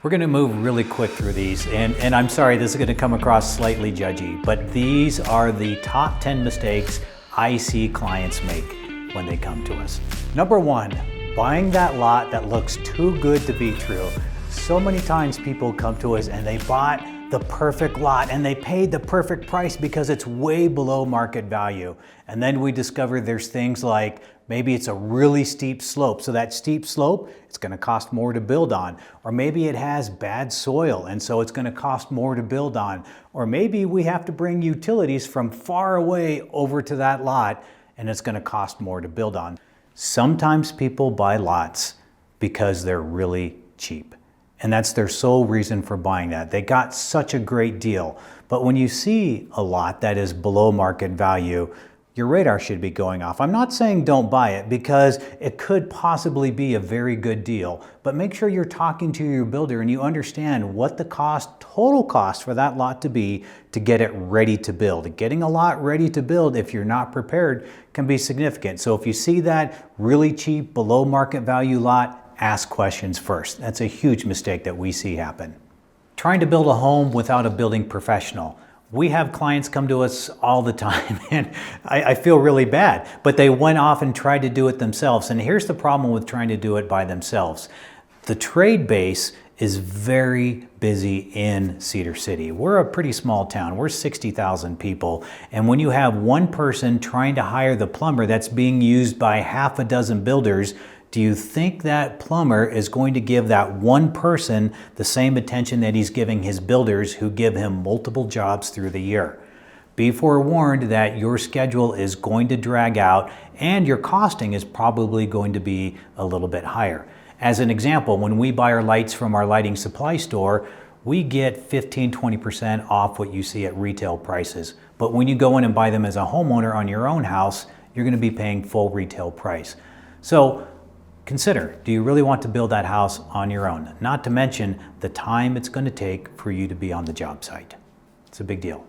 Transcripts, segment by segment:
We're going to move really quick through these, and I'm sorry this is going to come across slightly judgy, but these are the top 10 mistakes I see clients make when they come to us. Number one, buying that lot that looks too good to be true. So many times people come to us and they bought the perfect lot and they paid the perfect price because it's way below market value. And then we discover there's things like maybe it's a really steep slope. So that steep slope, it's going to cost more to build on. Or maybe it has bad soil and so it's going to cost more to build on. Or maybe we have to bring utilities from far away over to that lot and it's going to cost more to build on. Sometimes people buy lots because they're really cheap. And that's their sole reason for buying that. They got such a great deal. But when you see a lot that is below market value, your radar should be going off. I'm not saying don't buy it because it could possibly be a very good deal, but make sure you're talking to your builder and you understand what the total cost for that lot to be to get it ready to build. Getting a lot ready to build, if you're not prepared, can be significant. So if you see that really cheap, below market value lot, ask questions first. That's a huge mistake that we see happen. Trying to build a home without a building professional. We have clients come to us all the time and I feel really bad, but they went off and tried to do it themselves. And here's the problem with trying to do it by themselves. The trade base is very busy in Cedar City. We're a pretty small town. We're 60,000 people. And when you have one person trying to hire the plumber that's being used by half a dozen builders, do you think that plumber is going to give that one person the same attention that he's giving his builders who give him multiple jobs through the year? Be forewarned that your schedule is going to drag out and your costing is probably going to be a little bit higher. As an example, when we buy our lights from our lighting supply store, we get 15-20% off what you see at retail prices. But when you go in and buy them as a homeowner on your own house, you're going to be paying full retail price. So consider, do you really want to build that house on your own? Not to mention the time it's going to take for you to be on the job site. It's a big deal.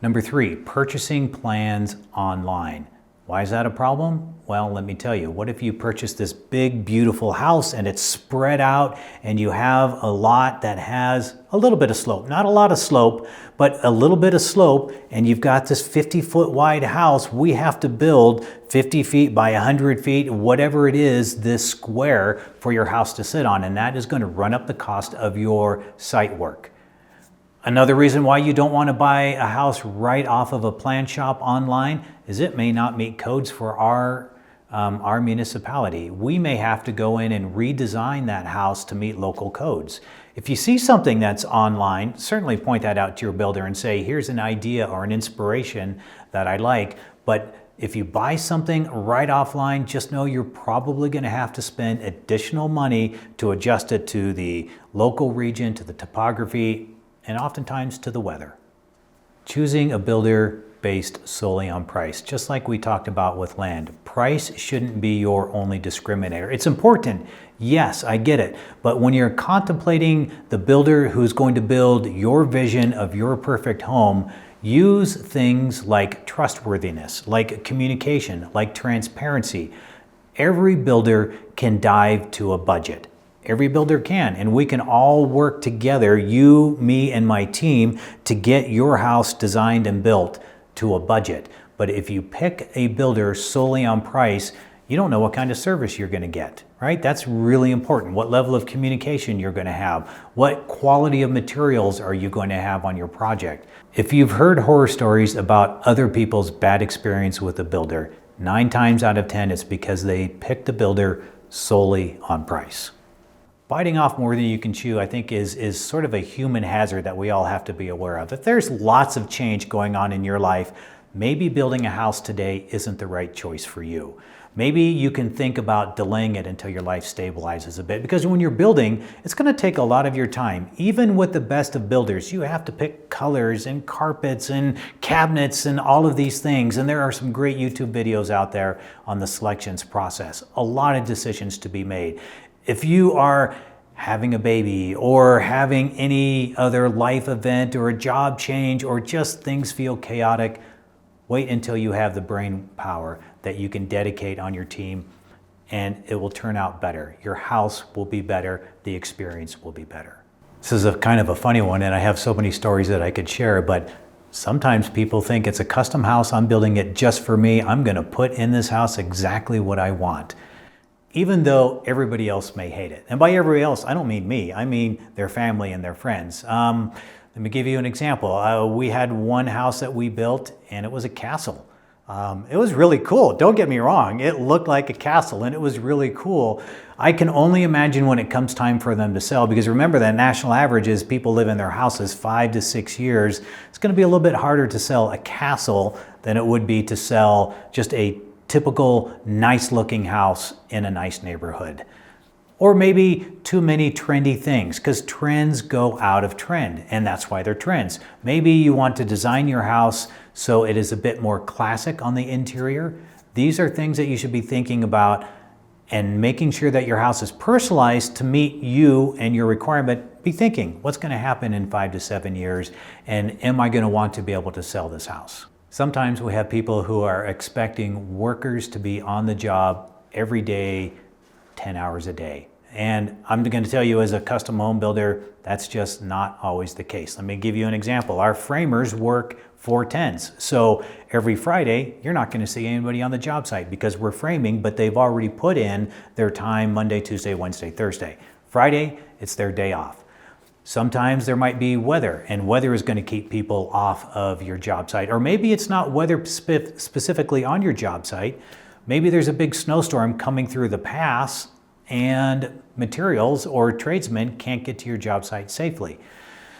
Number three, purchasing plans online. Why is that a problem? Well, let me tell you. What if you purchase this big, beautiful house and it's spread out and you have a lot that has a little bit of slope, not a lot of slope, but a little bit of slope, and you've got this 50-foot wide house. We have to build 50 feet by 100 feet, whatever it is, this square for your house to sit on, and that is going to run up the cost of your site work. Another reason why you don't want to buy a house right off of a plan shop online is it may not meet codes for our municipality. We may have to go in and redesign that house to meet local codes. If you see something that's online, certainly point that out to your builder and say, here's an idea or an inspiration that I like. But if you buy something right offline, just know you're probably going to have to spend additional money to adjust it to the local region, to the topography, and oftentimes to the weather. Choosing a builder based solely on price, just like we talked about with land. Price shouldn't be your only discriminator. It's important, yes, I get it, but when you're contemplating the builder who's going to build your vision of your perfect home, use things like trustworthiness, like communication, like transparency. Every builder can dive to a budget. Every builder can, and we can all work together, you, me, and my team, to get your house designed and built to a budget. But if you pick a builder solely on price, you don't know what kind of service you're going to get, right? That's really important. What level of communication you're going to have. What quality of materials are you going to have on your project? If you've heard horror stories about other people's bad experience with a builder, 9 times out of 10, it's because they picked a builder solely on price. Biting off more than you can chew, I think, is sort of a human hazard that we all have to be aware of. If there's lots of change going on in your life, maybe building a house today isn't the right choice for you. Maybe you can think about delaying it until your life stabilizes a bit, because when you're building, it's going to take a lot of your time. Even with the best of builders, you have to pick colors and carpets and cabinets and all of these things. And there are some great YouTube videos out there on the selections process. A lot of decisions to be made. If you are having a baby or having any other life event or a job change or just things feel chaotic, wait until you have the brain power that you can dedicate on your team and it will turn out better. Your house will be better, the experience will be better. This is a kind of a funny one, and I have so many stories that I could share, but sometimes people think it's a custom house, I'm building it just for me, I'm gonna put in this house exactly what I want, even though everybody else may hate it. And by everybody else, I don't mean me, I mean their family and their friends. Let me give you an example. We had one house that we built, and it was a castle. It was really cool. Don't get me wrong. It looked like a castle and it was really cool. I can only imagine when it comes time for them to sell, because remember that national average is people live in their houses 5 to 6 years. It's going to be a little bit harder to sell a castle than it would be to sell just a typical nice looking house in a nice neighborhood. Or maybe too many trendy things, because trends go out of trend, and that's why they're trends. Maybe you want to design your house so it is a bit more classic on the interior. These are things that you should be thinking about and making sure that your house is personalized to meet you and your requirement. Be thinking, what's going to happen in 5 to 7 years, and am I going to want to be able to sell this house? Sometimes we have people who are expecting workers to be on the job every day, 10 hours a day. And I'm going to tell you, as a custom home builder, that's just not always the case. Let me give you an example. Our framers work 4/10s. So every Friday, you're not going to see anybody on the job site because we're framing, but they've already put in their time Monday, Tuesday, Wednesday, Thursday. Friday, it's their day off. Sometimes there might be weather, and weather is going to keep people off of your job site. Or maybe it's not weather specifically on your job site. Maybe there's a big snowstorm coming through the pass, and materials or tradesmen can't get to your job site safely.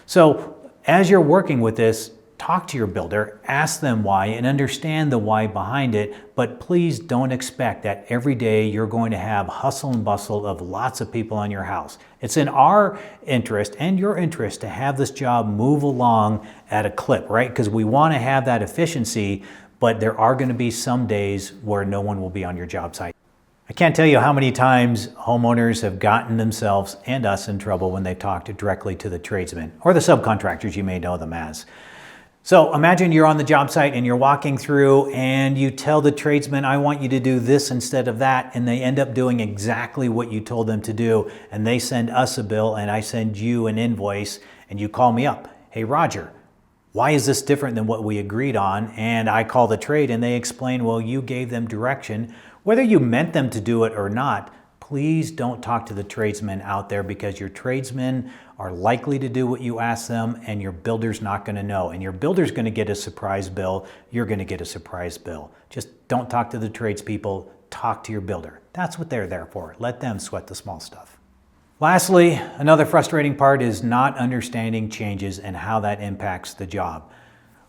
So as you're working with this, talk to your builder, ask them why, and understand the why behind it, but please don't expect that every day you're going to have hustle and bustle of lots of people on your house. It's in our interest and your interest to have this job move along at a clip, right? Because we want to have that efficiency, but there are going to be some days where no one will be on your job site. I can't tell you how many times homeowners have gotten themselves and us in trouble when they talked directly to the tradesmen or the subcontractors, you may know them as. So imagine you're on the job site and you're walking through and you tell the tradesman, I want you to do this instead of that, and they end up doing exactly what you told them to do, and they send us a bill and I send you an invoice, and you call me up. Hey, Roger, why is this different than what we agreed on? And I call the trade and they explain, well, you gave them direction. Whether you meant them to do it or not, please don't talk to the tradesmen out there, because your tradesmen are likely to do what you ask them and your builder's not going to know. And your builder's going to get a surprise bill. You're going to get a surprise bill. Just don't talk to the tradespeople. Talk to your builder. That's what they're there for. Let them sweat the small stuff. Lastly, another frustrating part is not understanding changes and how that impacts the job.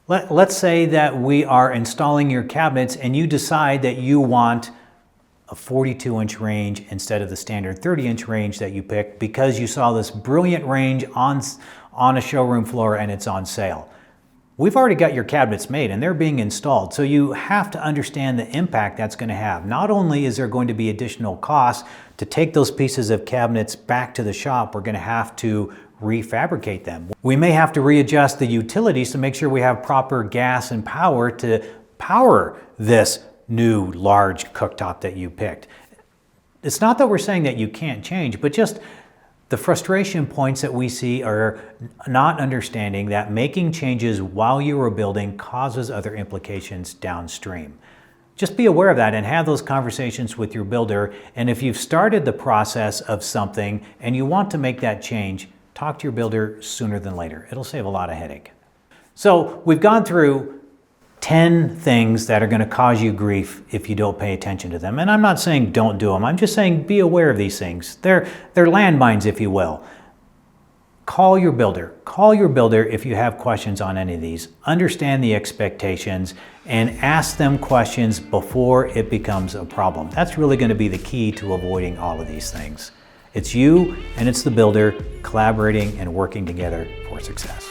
Let's say that we are installing your cabinets and you decide that you want a 42-inch range instead of the standard 30-inch range that you picked because you saw this brilliant range on a showroom floor and it's on sale. We've already got your cabinets made and they're being installed, so you have to understand the impact that's going to have. Not only is there going to be additional costs to take those pieces of cabinets back to the shop, we're going to have to refabricate them. We may have to readjust the utilities to make sure we have proper gas and power to power this new large cooktop that you picked. It's not that we're saying that you can't change, but just the frustration points that we see are not understanding that making changes while you are building causes other implications downstream. Just be aware of that and have those conversations with your builder. And if you've started the process of something and you want to make that change, talk to your builder sooner than later. It'll save a lot of headache. So we've gone through 10 things that are going to cause you grief if you don't pay attention to them. And I'm not saying don't do them. I'm just saying be aware of these things. They're landmines, if you will. Call your builder. Call your builder if you have questions on any of these. Understand the expectations and ask them questions before it becomes a problem. That's really going to be the key to avoiding all of these things. It's you and it's the builder collaborating and working together for success.